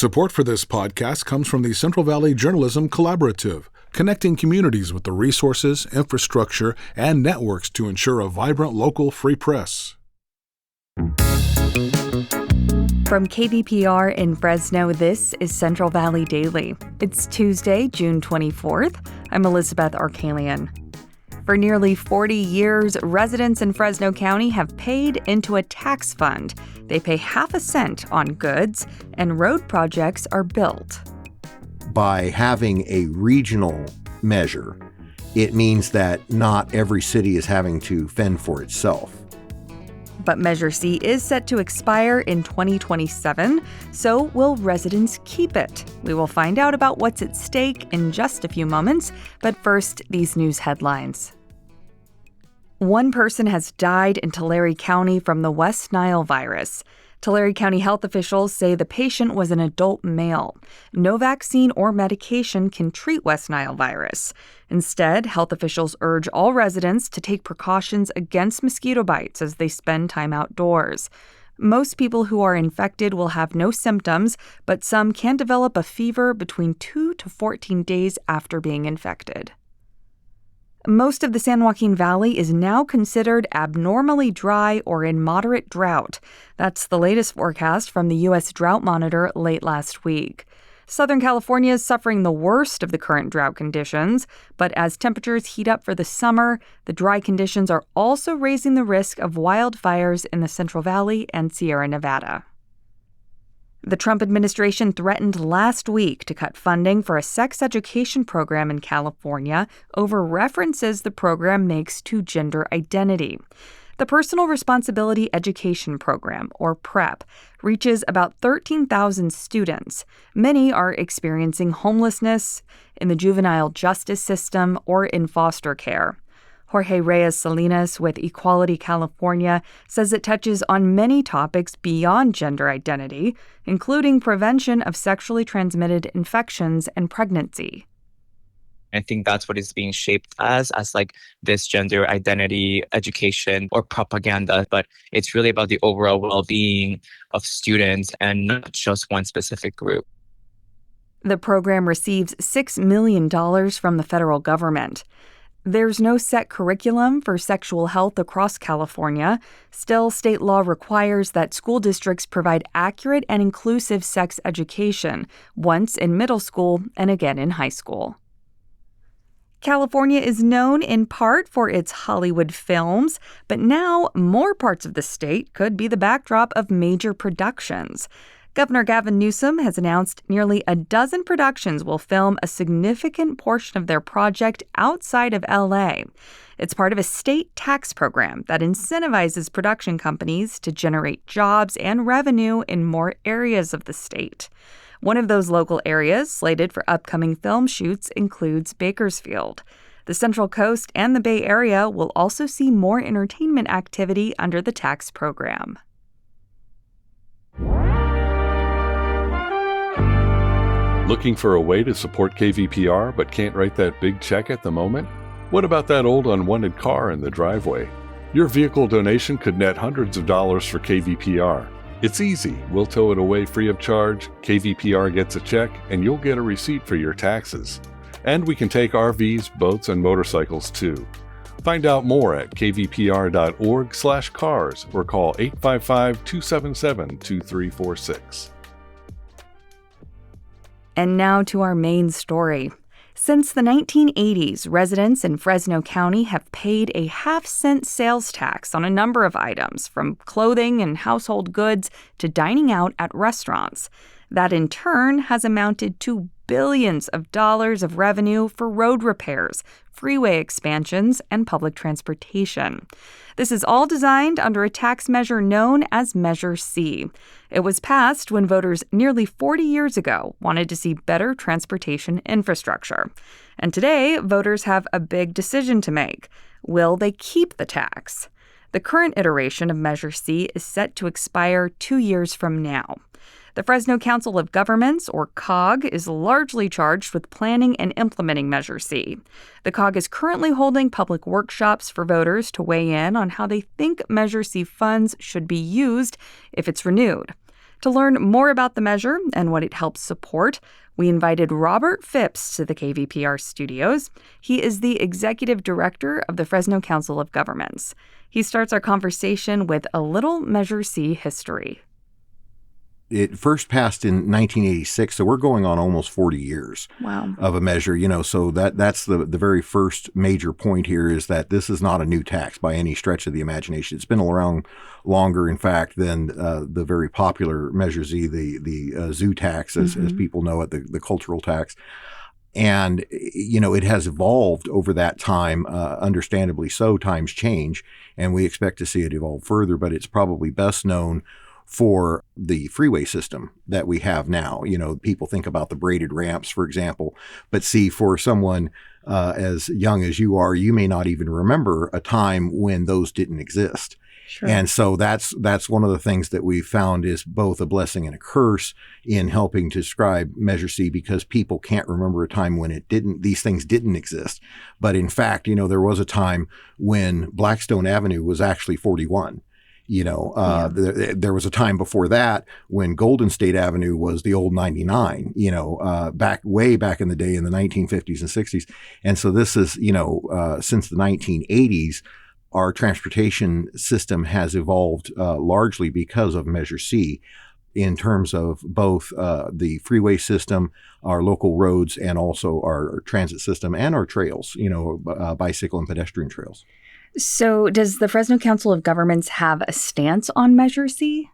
Support for this podcast comes from the Central Valley Journalism Collaborative, connecting communities with the resources, infrastructure, and networks to ensure a vibrant local free press. From KVPR in Fresno, this is Central Valley Daily. It's Tuesday, June 24th. I'm Elizabeth Arkalian. For nearly 40 years, residents in Fresno County have paid into a tax fund. They pay half a cent on goods, and road projects are built. By having a regional measure, it means that not every city is having to fend for itself. But Measure C is set to expire in 2027, so will residents keep it? We will find out about what's at stake in just a few moments, but first, these news headlines. One person has died in Tulare County from the West Nile virus. Tulare County health officials say the patient was an adult male. No vaccine or medication can treat West Nile virus. Instead, health officials urge all residents to take precautions against mosquito bites as they spend time outdoors. Most people who are infected will have no symptoms, but some can develop a fever between 2 to 14 days after being infected. Most of the San Joaquin Valley is now considered abnormally dry or in moderate drought. That's the latest forecast from the U.S. Drought Monitor late last week. Southern California is suffering the worst of the current drought conditions, but as temperatures heat up for the summer, the dry conditions are also raising the risk of wildfires in the Central Valley and Sierra Nevada. The Trump administration threatened last week to cut funding for a sex education program in California over references the program makes to gender identity. The Personal Responsibility Education Program, or PREP, reaches about 13,000 students. Many are experiencing homelessness, in the juvenile justice system, or in foster care. Jorge Reyes Salinas with Equality California says it touches on many topics beyond gender identity, including prevention of sexually transmitted infections and pregnancy. I think that's what it's being shaped as like this gender identity education or propaganda, but it's really about the overall well-being of students and not just one specific group. The program receives $6 million from the federal government. There's no set curriculum for sexual health across California. Still, state law requires that school districts provide accurate and inclusive sex education, once in middle school and again in high school. California is known in part for its Hollywood films, but now more parts of the state could be the backdrop of major productions. Governor Gavin Newsom has announced nearly a dozen productions will film a significant portion of their project outside of L.A. It's part of a state tax program that incentivizes production companies to generate jobs and revenue in more areas of the state. One of those local areas slated for upcoming film shoots includes Bakersfield. The Central Coast and the Bay Area will also see more entertainment activity under the tax program. Looking for a way to support KVPR but can't write that big check at the moment? What about that old unwanted car in the driveway? Your vehicle donation could net hundreds of dollars for KVPR. It's easy. We'll tow it away free of charge, KVPR gets a check, and you'll get a receipt for your taxes. And we can take RVs, boats, and motorcycles too. Find out more at kvpr.org/cars or call 855-277-2346. And now to our main story. Since the 1980s, residents in Fresno County have paid a half-cent sales tax on a number of items, from clothing and household goods to dining out at restaurants. That, in turn, has amounted to billions of dollars of revenue for road repairs, freeway expansions, and public transportation. This is all designed under a tax measure known as Measure C. It was passed when voters nearly 40 years ago wanted to see better transportation infrastructure. And today, voters have a big decision to make. Will they keep the tax? The current iteration of Measure C is set to expire 2 years from now. The Fresno Council of Governments, or COG, is largely charged with planning and implementing Measure C. The COG is currently holding public workshops for voters to weigh in on how they think Measure C funds should be used if it's renewed. To learn more about the measure and what it helps support, we invited Robert Phipps to the KVPR studios. He is the executive director of the Fresno Council of Governments. He starts our conversation with a little Measure C history. It first passed in 1986, so we're going on almost 40 years of a measure, so that's the very first major point here is that this is not a new tax by any stretch of the imagination. It's been around longer, in fact, than the very popular Measure Z, the zoo tax, as people know it, the cultural tax. And, it has evolved over that time, understandably so. Times change, and we expect to see it evolve further, but it's probably best known for the freeway system that we have now. People think about the braided ramps, for example, but see, for someone as young as you are, you may not even remember a time when those didn't exist. Sure. And so that's one of the things that we've found is both a blessing and a curse in helping to describe Measure C, because people can't remember a time when these things didn't exist. But in fact, there was a time when Blackstone Avenue was actually 41. There was a time before that when Golden State Avenue was the old 99, way back in the day in the 1950s and 60s. And so this is, since the 1980s, our transportation system has evolved largely because of Measure C in terms of both the freeway system, our local roads, and also our transit system and our trails, bicycle and pedestrian trails. So does the Fresno Council of Governments have a stance on Measure C?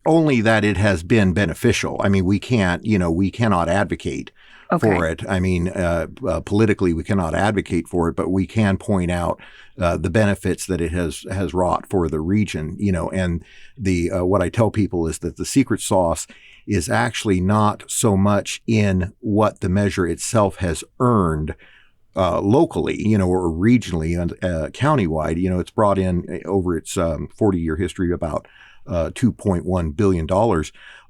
Only that it has been beneficial. I mean, we cannot advocate for it. I mean, politically, we cannot advocate for it, but we can point out the benefits that it has wrought for the region, and what I tell people is that the secret sauce is actually not so much in what the measure itself has earned locally, or regionally and countywide. It's brought in over its 40-year history about $2.1 billion,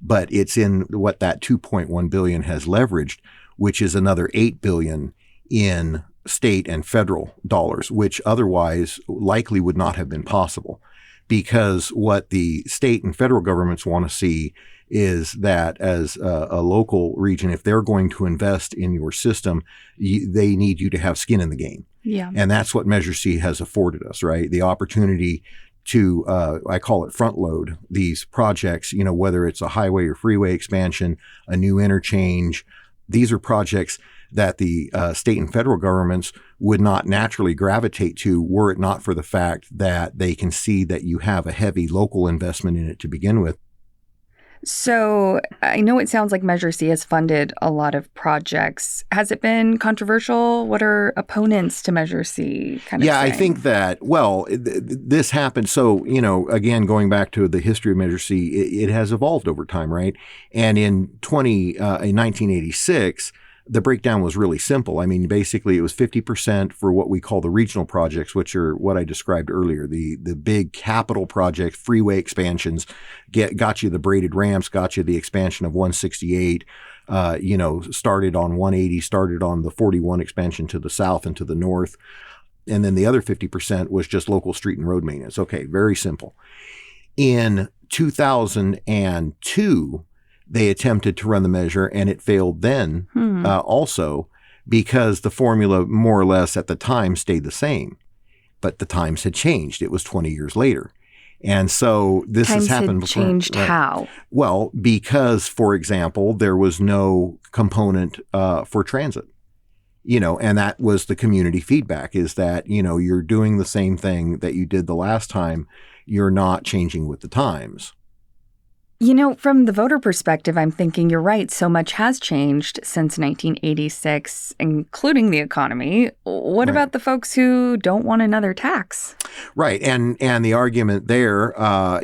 but it's in what that $2.1 billion has leveraged, which is another $8 billion in state and federal dollars, which otherwise likely would not have been possible, because what the state and federal governments want to see is that as a local region, if they're going to invest in your system, they need you to have skin in the game. Yeah. And that's what Measure C has afforded us, right? The opportunity to, I call it front load these projects, whether it's a highway or freeway expansion, a new interchange. These are projects that the state and federal governments would not naturally gravitate to were it not for the fact that they can see that you have a heavy local investment in it to begin with. So I know it sounds like Measure C has funded a lot of projects. Has it been controversial? What are opponents to Measure C kind of saying? I think that, this happened. So, again, going back to the history of Measure C, it has evolved over time, right? And in 1986, the breakdown was really simple. I mean, basically, it was 50% for what we call the regional projects, which are what I described earlier, the big capital projects, freeway expansions, got you the braided ramps, got you the expansion of 168, started on 180, started on the 41 expansion to the south and to the north. And then the other 50% was just local street and road maintenance. Okay, very simple. In 2002, they attempted to run the measure, and it failed then also, because the formula more or less at the time stayed the same. But the times had changed. It was 20 years later. And so this has happened before. Changed how? Well, because, for example, there was no component for transit. And that was the community feedback, is that, you're doing the same thing that you did the last time. You're not changing with the times. From the voter perspective, I'm thinking you're right. So much has changed since 1986, including the economy. What about the folks who don't want another tax? Right. And the argument there,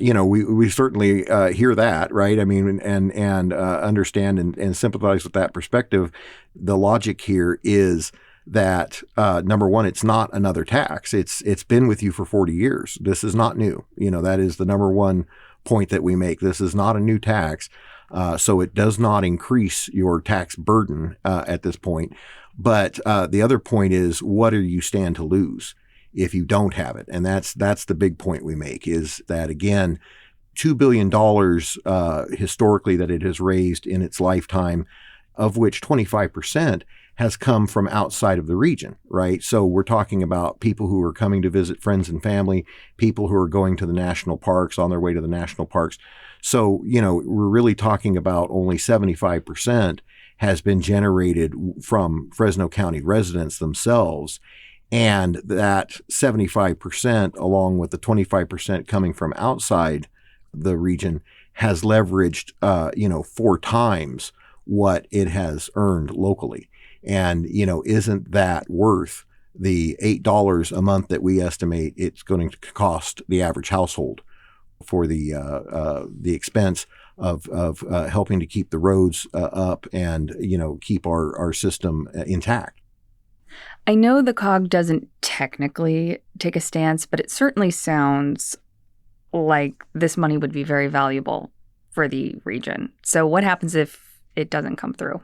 we certainly hear that, right? I mean, and understand and sympathize with that perspective. The logic here is that, number one, it's not another tax. It's been with you for 40 years. This is not new. That is the number one point that we make. This is not a new tax, so it does not increase your tax burden at this point. But the other point is, what do you stand to lose if you don't have it? And that's the big point we make, is that, again, $2 billion historically that it has raised in its lifetime, of which 25% has come from outside of the region, right? So we're talking about people who are coming to visit friends and family, people who are going to the national parks on their way to the national parks. So, we're really talking about only 75% has been generated from Fresno County residents themselves. And that 75%, along with the 25% coming from outside the region, has leveraged, 4 times what it has earned locally. And, isn't that worth the $8 a month that we estimate it's going to cost the average household for the expense of helping to keep the roads up and, keep our system intact? I know the COG doesn't technically take a stance, but it certainly sounds like this money would be very valuable for the region. So what happens if it doesn't come through?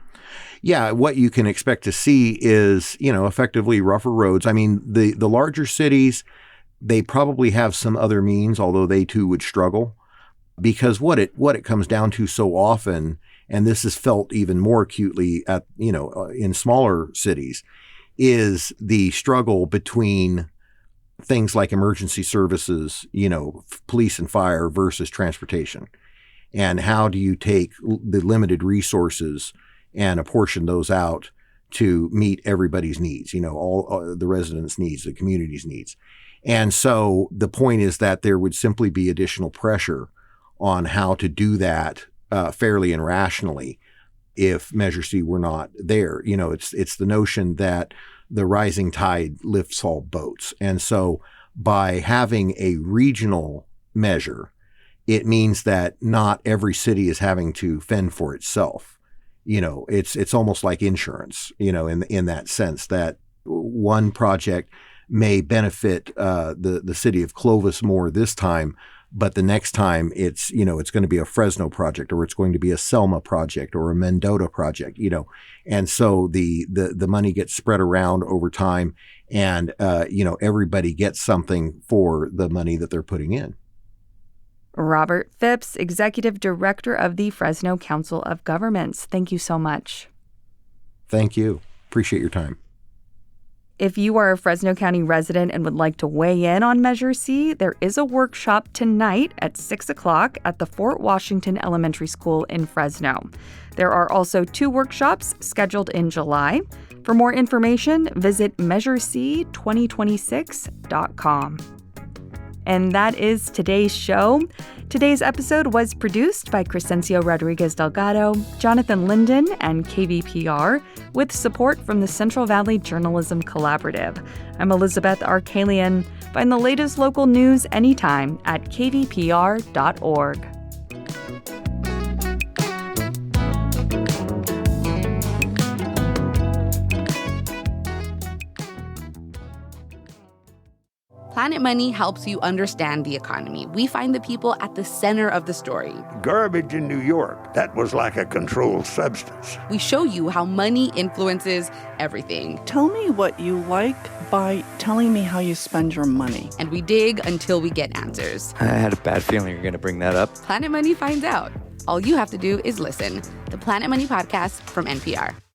Yeah, what you can expect to see is, effectively rougher roads. I mean, the larger cities, they probably have some other means, although they too would struggle, because what it comes down to so often, and this is felt even more acutely at, in smaller cities, is the struggle between things like emergency services, police and fire versus transportation. And how do you take the limited resources and apportion those out to meet everybody's needs, all the residents' needs, the community's needs. And so the point is that there would simply be additional pressure on how to do that fairly and rationally if Measure C were not there. It's the notion that the rising tide lifts all boats. And so by having a regional measure, it means that not every city is having to fend for itself. It's almost like insurance, in that sense that one project may benefit the city of Clovis more this time, but the next time it's going to be a Fresno project, or it's going to be a Selma project, or a Mendota project, and so the money gets spread around over time, and everybody gets something for the money that they're putting in. Robert Phipps, Executive Director of the Fresno Council of Governments. Thank you so much. Thank you. Appreciate your time. If you are a Fresno County resident and would like to weigh in on Measure C, there is a workshop tonight at 6 o'clock at the Fort Washington Elementary School in Fresno. There are also 2 workshops scheduled in July. For more information, visit measurec2026.com. And that is today's show. Today's episode was produced by Crescencio Rodriguez Delgado, Jonathan Linden, and KVPR, with support from the Central Valley Journalism Collaborative. I'm Elizabeth Arkalian. Find the latest local news anytime at kvpr.org. Planet Money helps you understand the economy. We find the people at the center of the story. Garbage in New York, that was like a controlled substance. We show you how money influences everything. Tell me what you like by telling me how you spend your money. And we dig until we get answers. I had a bad feeling you were going to bring that up. Planet Money finds out. All you have to do is listen. The Planet Money Podcast from NPR.